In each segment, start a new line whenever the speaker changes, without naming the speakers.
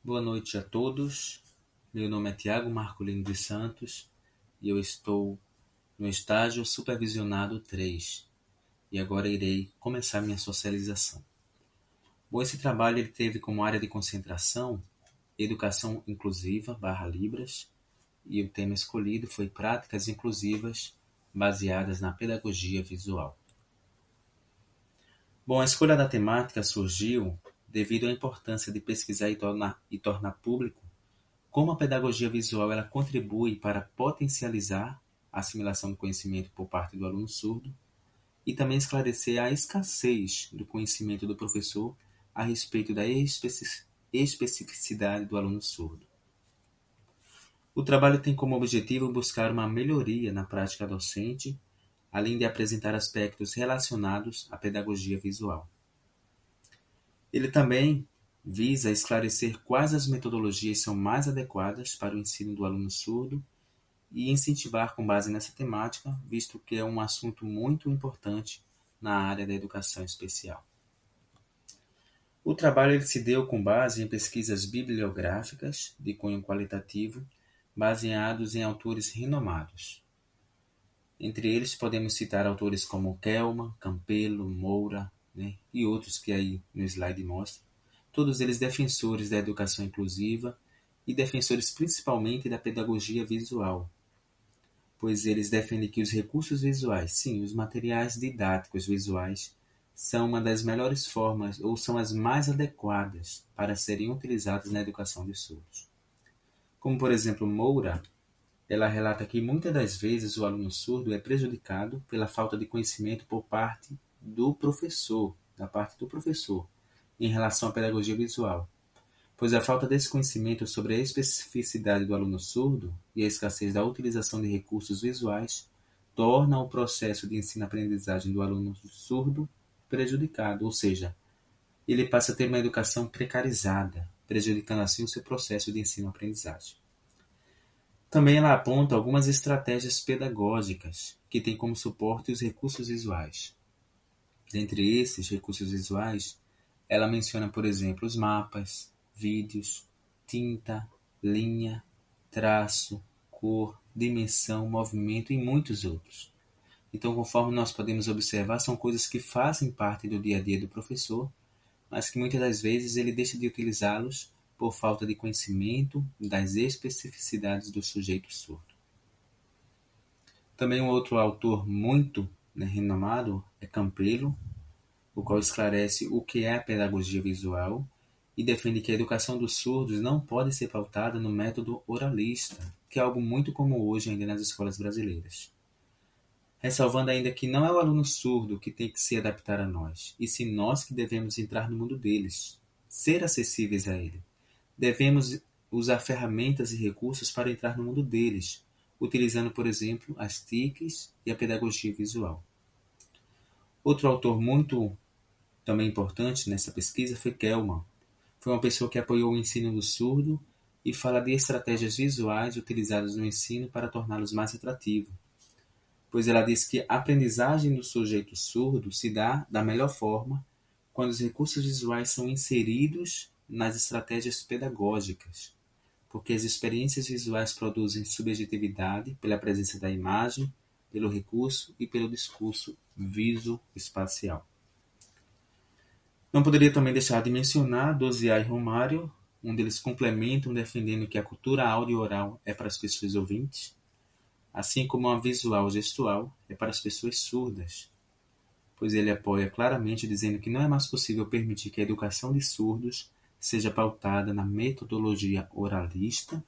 Boa noite a todos. Meu nome é Tiago Marcolino dos Santos e eu estou no estágio supervisionado 3 e agora irei começar minha socialização. Bom, esse trabalho ele teve como área de concentração Educação Inclusiva /Libras e o tema escolhido foi Práticas Inclusivas baseadas na Pedagogia Visual. Bom, a escolha da temática surgiu devido à importância de pesquisar e tornar público como a pedagogia visual ela contribui para potencializar a assimilação do conhecimento por parte do aluno surdo e também esclarecer a escassez do conhecimento do professor a respeito da especificidade do aluno surdo. O trabalho tem como objetivo buscar uma melhoria na prática docente, além de apresentar aspectos relacionados à pedagogia visual. Ele também visa esclarecer quais as metodologias são mais adequadas para o ensino do aluno surdo e incentivar com base nessa temática, visto que é um assunto muito importante na área da educação especial. O trabalho ele se deu com base em pesquisas bibliográficas de cunho qualitativo, baseados em autores renomados. Entre eles podemos citar autores como Kelman, Campelo, Moura, e outros que aí no slide mostra, todos eles defensores da educação inclusiva e defensores principalmente da pedagogia visual, pois eles defendem que os recursos visuais, sim, os materiais didáticos visuais, são uma das melhores formas ou são as mais adequadas para serem utilizados na educação de surdos. Como, por exemplo, Moura, ela relata que muitas das vezes o aluno surdo é prejudicado pela falta de conhecimento por parte do professor, da parte do professor, em relação à pedagogia visual, pois a falta desse conhecimento sobre a especificidade do aluno surdo e a escassez da utilização de recursos visuais torna o processo de ensino-aprendizagem do aluno surdo prejudicado, ou seja, ele passa a ter uma educação precarizada, prejudicando assim o seu processo de ensino-aprendizagem. Também ela aponta algumas estratégias pedagógicas que têm como suporte os recursos visuais. Dentre esses recursos visuais, ela menciona, por exemplo, os mapas, vídeos, tinta, linha, traço, cor, dimensão, movimento e muitos outros. Então, conforme nós podemos observar, são coisas que fazem parte do dia a dia do professor, mas que muitas das vezes ele deixa de utilizá-los por falta de conhecimento das especificidades do sujeito surdo. Também um outro autor muito renomado é Campelo, o qual esclarece o que é a pedagogia visual e defende que a educação dos surdos não pode ser pautada no método oralista, que é algo muito comum hoje ainda nas escolas brasileiras. Ressalvando ainda que não é o aluno surdo que tem que se adaptar a nós, e sim nós que devemos entrar no mundo deles, ser acessíveis a ele. Devemos usar ferramentas e recursos para entrar no mundo deles, utilizando, por exemplo, as TICs e a pedagogia visual. Outro autor muito também importante nessa pesquisa foi Kelman. Foi uma pessoa que apoiou o ensino do surdo e fala de estratégias visuais utilizadas no ensino para torná-los mais atrativos, pois ela diz que a aprendizagem do sujeito surdo se dá da melhor forma quando os recursos visuais são inseridos nas estratégias pedagógicas, porque as experiências visuais produzem subjetividade pela presença da imagem, pelo recurso e pelo discurso visoespacial. Não poderia também deixar de mencionar Dosiá e Romário, onde eles complementam defendendo que a cultura áudio-oral é para as pessoas ouvintes, assim como a visual gestual é para as pessoas surdas, pois ele apoia claramente dizendo que não é mais possível permitir que a educação de surdos seja pautada na metodologia oralista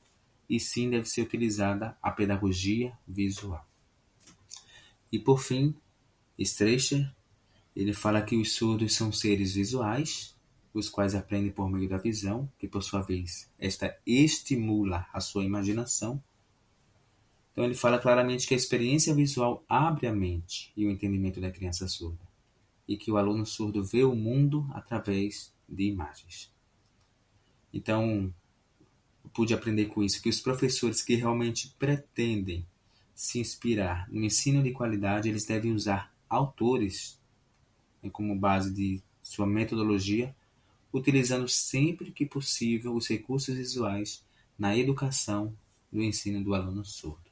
e sim deve ser utilizada a pedagogia visual. E por fim, Streicher, ele fala que os surdos são seres visuais, os quais aprendem por meio da visão, que por sua vez esta estimula a sua imaginação. Então ele fala claramente que a experiência visual abre a mente e o entendimento da criança surda, e que o aluno surdo vê o mundo através de imagens. Então, eu pude aprender com isso que os professores que realmente pretendem se inspirar no ensino de qualidade, eles devem usar autores como base de sua metodologia, utilizando sempre que possível os recursos visuais na educação do ensino do aluno surdo.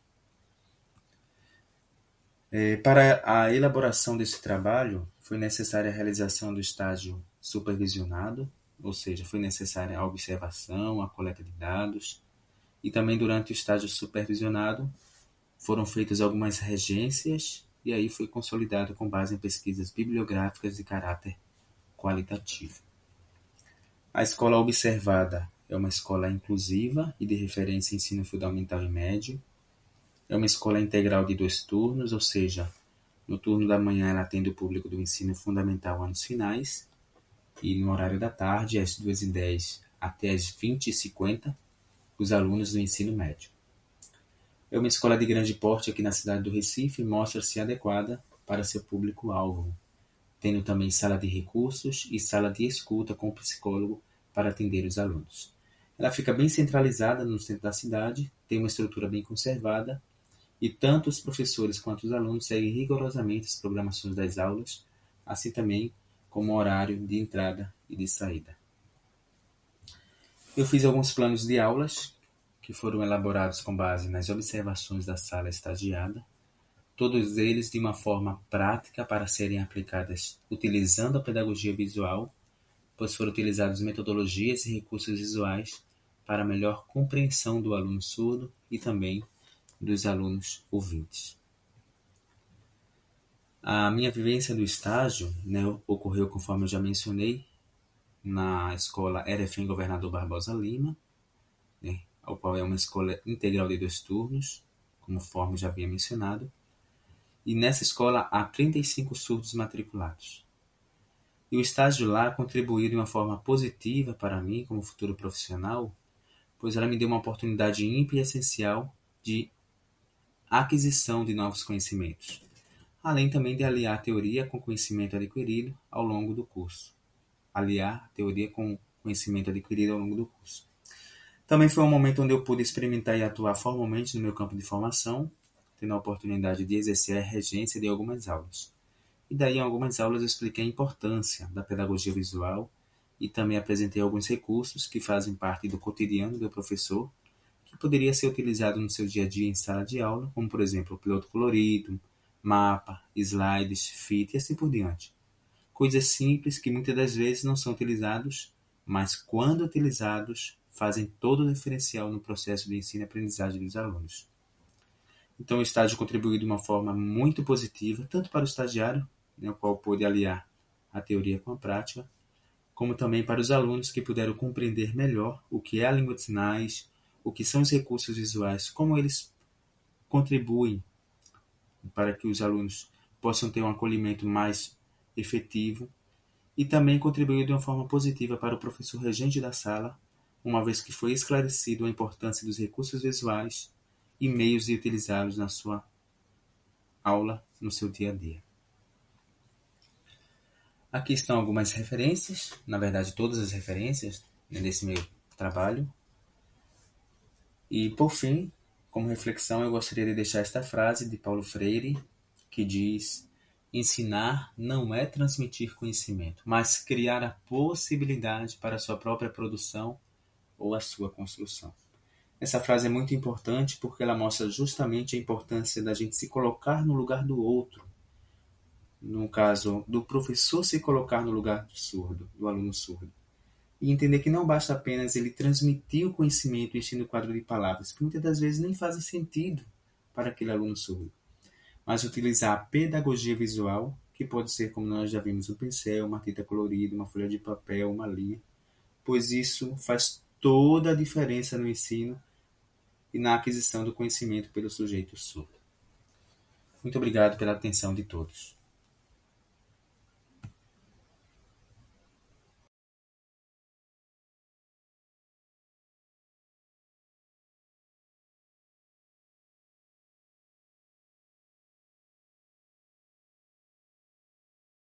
Para a elaboração desse trabalho, foi necessária a realização do estágio supervisionado, ou seja, foi necessária a observação, a coleta de dados, e também durante o estágio supervisionado foram feitas algumas regências e aí foi consolidado com base em pesquisas bibliográficas de caráter qualitativo. A escola observada é uma escola inclusiva e de referência em ensino fundamental e médio. É uma escola integral de 2 turnos, ou seja, no turno da manhã ela atende o público do ensino fundamental anos finais e no horário da tarde, às 2h10 até às 20h50, os alunos do ensino médio. É uma escola de grande porte aqui na cidade do Recife e mostra-se adequada para seu público-alvo, tendo também sala de recursos e sala de escuta com psicólogo para atender os alunos. Ela fica bem centralizada no centro da cidade, tem uma estrutura bem conservada e tanto os professores quanto os alunos seguem rigorosamente as programações das aulas, assim também como o horário de entrada e de saída. Eu fiz alguns planos de aulas que foram elaborados com base nas observações da sala estagiada, todos eles de uma forma prática para serem aplicadas utilizando a pedagogia visual, pois foram utilizadas metodologias e recursos visuais para melhor compreensão do aluno surdo e também dos alunos ouvintes. A minha vivência do estágio, ocorreu, conforme eu já mencionei, na escola Erefim Governador Barbosa Lima, ao qual é uma escola integral de 2 turnos, conforme já havia mencionado, e nessa escola há 35 surdos matriculados. E o estágio lá contribuiu de uma forma positiva para mim como futuro profissional, pois ela me deu uma oportunidade ímpar e essencial de aquisição de novos conhecimentos, além também de aliar a teoria com conhecimento adquirido ao longo do curso. Aliar teoria com conhecimento adquirido ao longo do curso. Também foi um momento onde eu pude experimentar e atuar formalmente no meu campo de formação, tendo a oportunidade de exercer a regência de algumas aulas. E daí, em algumas aulas, eu expliquei a importância da pedagogia visual e também apresentei alguns recursos que fazem parte do cotidiano do professor, que poderia ser utilizado no seu dia a dia em sala de aula, como, por exemplo, o piloto colorido, mapa, slides, fita e assim por diante. Coisas simples que muitas das vezes não são utilizados, mas quando utilizados, fazem todo o diferencial no processo de ensino e aprendizagem dos alunos. Então o estágio contribuiu de uma forma muito positiva, tanto para o estagiário, o qual pôde aliar a teoria com a prática, como também para os alunos que puderam compreender melhor o que é a língua de sinais, o que são os recursos visuais, como eles contribuem para que os alunos possam ter um acolhimento mais efetivo, e também contribuiu de uma forma positiva para o professor regente da sala, uma vez que foi esclarecido a importância dos recursos visuais e meios de utilizá-los na sua aula, no seu dia a dia. Aqui estão algumas referências, na verdade todas as referências nesse meu trabalho. E por fim, como reflexão, eu gostaria de deixar esta frase de Paulo Freire, que diz: ensinar não é transmitir conhecimento, mas criar a possibilidade para a sua própria produção ou a sua construção. Essa frase é muito importante porque ela mostra justamente a importância da gente se colocar no lugar do outro. No caso, do professor se colocar no lugar do surdo, do aluno surdo. E entender que não basta apenas ele transmitir o conhecimento enchendo o quadro de palavras, que muitas das vezes nem fazem sentido para aquele aluno surdo, mas utilizar a pedagogia visual, que pode ser, como nós já vimos, um pincel, uma tinta colorida, uma folha de papel, uma linha, pois isso faz toda a diferença no ensino e na aquisição do conhecimento pelo sujeito surdo. Muito obrigado pela atenção de todos.